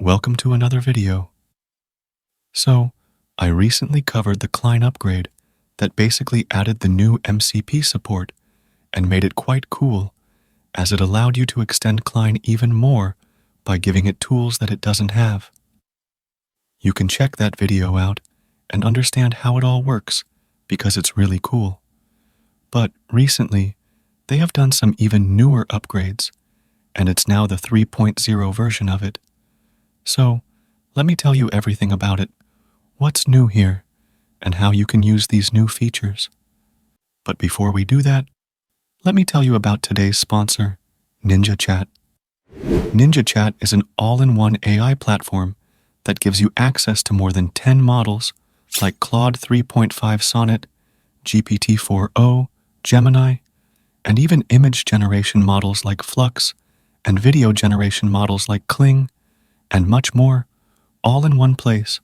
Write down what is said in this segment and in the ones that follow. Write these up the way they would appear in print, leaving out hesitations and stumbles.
welcome to another video. So, I recently covered the Cline upgrade that basically added the new MCP support and made it quite cool, as it allowed you to extend Cline even more by giving it tools that it doesn't have. You can check that video out and understand how it all works, because it's really cool. But recently, they have done some even newer upgrades, and it's now the 3.0 version of it. So, let me tell you everything about it, what's new here, and how you can use these new features. But before we do that, let me tell you about today's sponsor, NinjaChat. NinjaChat is an all-in-one AI platform that gives you access to more than 10 models like Claude 3.5 Sonnet, GPT-4o, Gemini, and even image generation models like Flux, and video generation models like Cline, and much more, all in one place,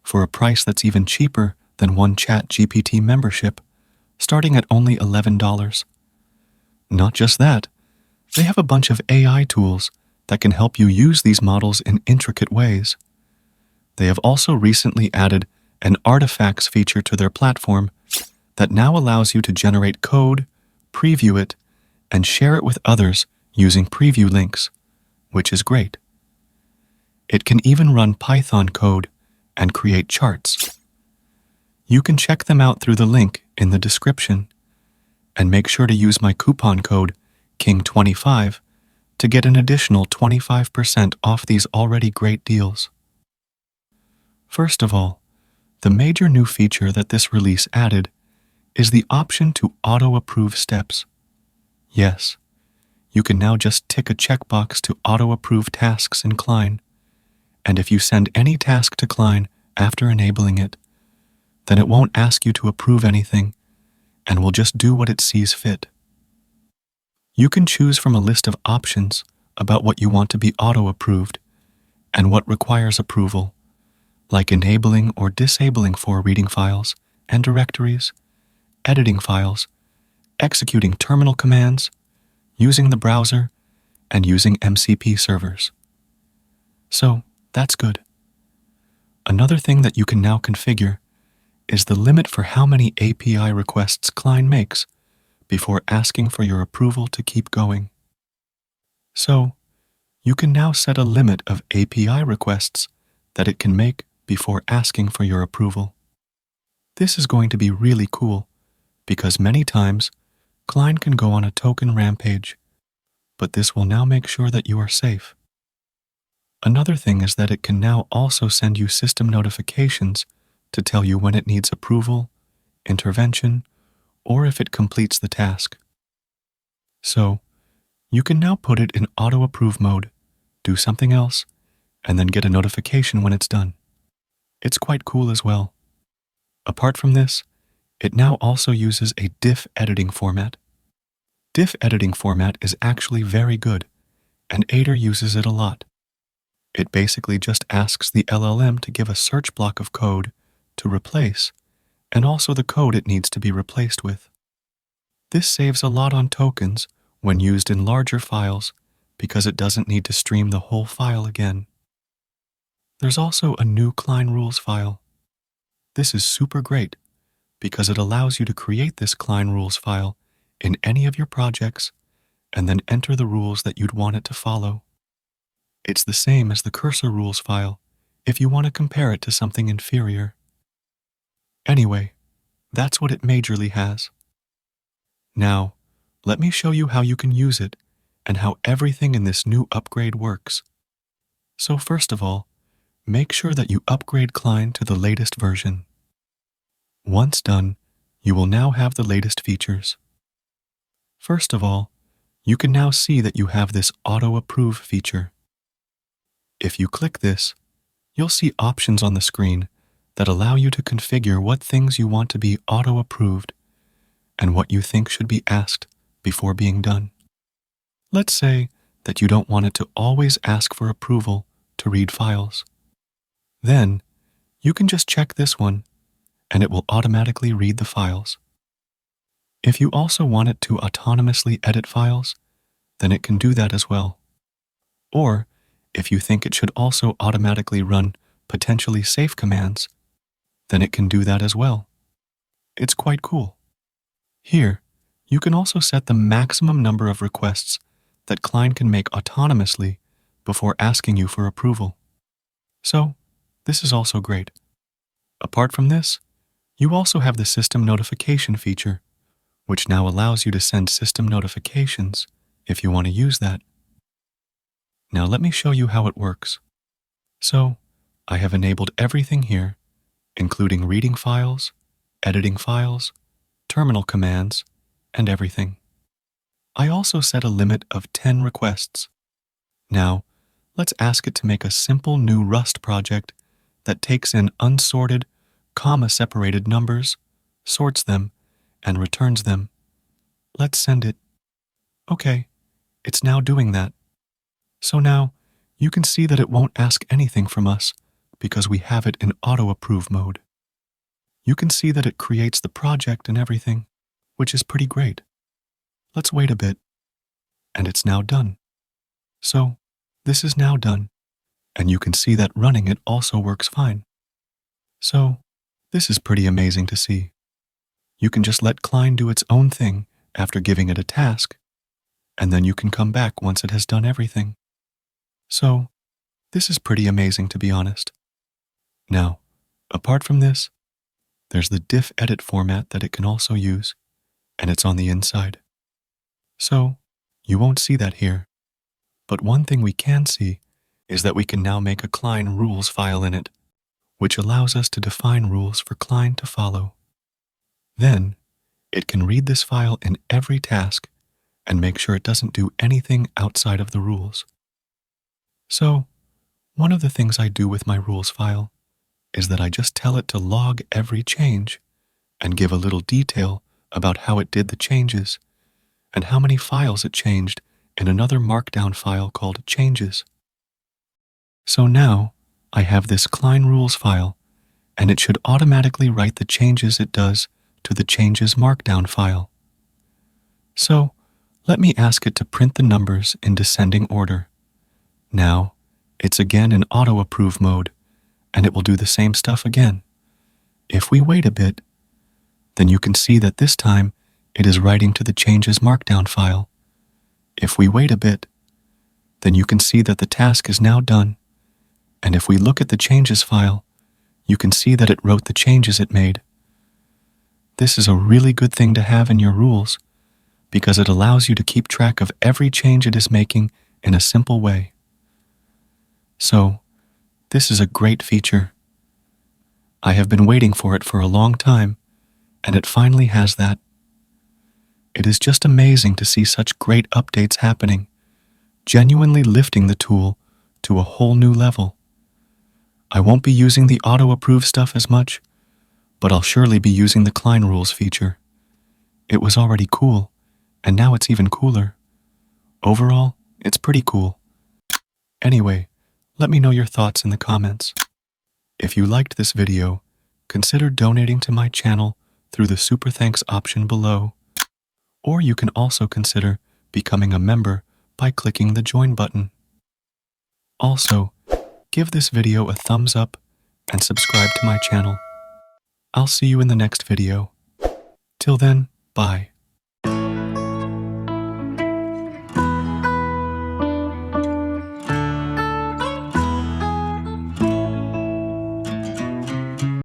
for a price that's even cheaper than one ChatGPT membership, starting at only $11. Not just that, they have a bunch of AI tools that can help you use these models in intricate ways. They have also recently added an artifacts feature to their platform that now allows you to generate code, preview it, and share it with others using preview links, which is great. It can even run Python code and create charts. You can check them out through the link in the description, and make sure to use my coupon code KING25 to get an additional 25% off these already great deals. First of all, the major new feature that this release added is the option to auto-approve steps. Yes, you can now just tick a checkbox to auto-approve tasks in Cline, and if you send any task to Cline after enabling it, then it won't ask you to approve anything and will just do what it sees fit. You can choose from a list of options about what you want to be auto-approved and what requires approval, like enabling or disabling reading files and directories, editing files, executing terminal commands, using the browser, and using MCP servers. So, that's good. Another thing that you can now configure is the limit for how many API requests Cline makes before asking for your approval to keep going. So, you can now set a limit of API requests that it can make before asking for your approval. This is going to be really cool, because many times, Cline can go on a token rampage, but this will now make sure that you are safe. Another thing is that it can now also send you system notifications to tell you when it needs approval, intervention, or if it completes the task. So, you can now put it in auto-approve mode, do something else, and then get a notification when it's done. It's quite cool as well. Apart from this, it now also uses a diff editing format. Diff editing format is actually very good, and Aider uses it a lot. It basically just asks the LLM to give a search block of code to replace, and also the code it needs to be replaced with. This saves a lot on tokens when used in larger files because it doesn't need to stream the whole file again. There's also a new Cline rules file. This is super great because it allows you to create this Cline rules file in any of your projects and then enter the rules that you'd want it to follow. It's the same as the cursor rules file if you want to compare it to something inferior. Anyway, that's what it majorly has. Now, let me show you how you can use it and how everything in this new upgrade works. So first of all, make sure that you upgrade Cline to the latest version. Once done, you will now have the latest features. First of all, you can now see that you have this auto-approve feature. If you click this, you'll see options on the screen that allow you to configure what things you want to be auto-approved and what you think should be asked before being done. Let's say that you don't want it to always ask for approval to read files. Then, you can just check this one, and it will automatically read the files. If you also want it to autonomously edit files, then it can do that as well. Or, If you think it should also automatically run potentially safe commands, then it can do that as well. It's quite cool. Here, you can also set the maximum number of requests that Cline can make autonomously before asking you for approval. So, this is also great. Apart from this, you also have the system notification feature, which now allows you to send system notifications if you want to use that. Now let me show you how it works. So, I have enabled everything here, including reading files, editing files, terminal commands, and everything. I also set a limit of 10 requests. Now, let's ask it to make a simple new Rust project that takes in unsorted, comma-separated numbers, sorts them, and returns them. Let's send it. Okay, it's now doing that. So now, you can see that it won't ask anything from us because we have it in auto-approve mode. You can see that it creates the project and everything, which is pretty great. Let's wait a bit. And it's now done. So, this is now done, and you can see that running it also works fine. So, this is pretty amazing to see. You can just let Cline do its own thing after giving it a task, and then you can come back once it has done everything. So, this is pretty amazing to be honest. Now, apart from this, there's the diff edit format that it can also use, and it's on the inside. So, you won't see that here. But one thing we can see is that we can now make a Cline rules file in it, which allows us to define rules for Cline to follow. Then, it can read this file in every task and make sure it doesn't do anything outside of the rules. So, one of the things I do with my rules file is that I just tell it to log every change and give a little detail about how it did the changes and how many files it changed in another markdown file called changes. So now I have this Cline rules file, and it should automatically write the changes it does to the changes markdown file. So let me ask it to print the numbers in descending order. Now it's again in auto-approve mode, and it will do the same stuff again. If we wait a bit, then you can see that this time it is writing to the changes markdown file. If we wait a bit, then you can see that the task is now done, and if we look at the changes file, you can see that it wrote the changes it made. This is a really good thing to have in your rules, because it allows you to keep track of every change it is making in a simple way. So, this is a great feature. I have been waiting for it for a long time, and it finally has that. It is just amazing to see such great updates happening, genuinely lifting the tool to a whole new level. I won't be using the auto-approve stuff as much, but I'll surely be using the Cline rules feature. It was already cool, and now it's even cooler. Overall, it's pretty cool. Anyway, let me know your thoughts in the comments. If you liked this video, consider donating to my channel through the Super Thanks option below. Or you can also consider becoming a member by clicking the join button. Also, give this video a thumbs up and subscribe to my channel. I'll see you in the next video. Till then, bye.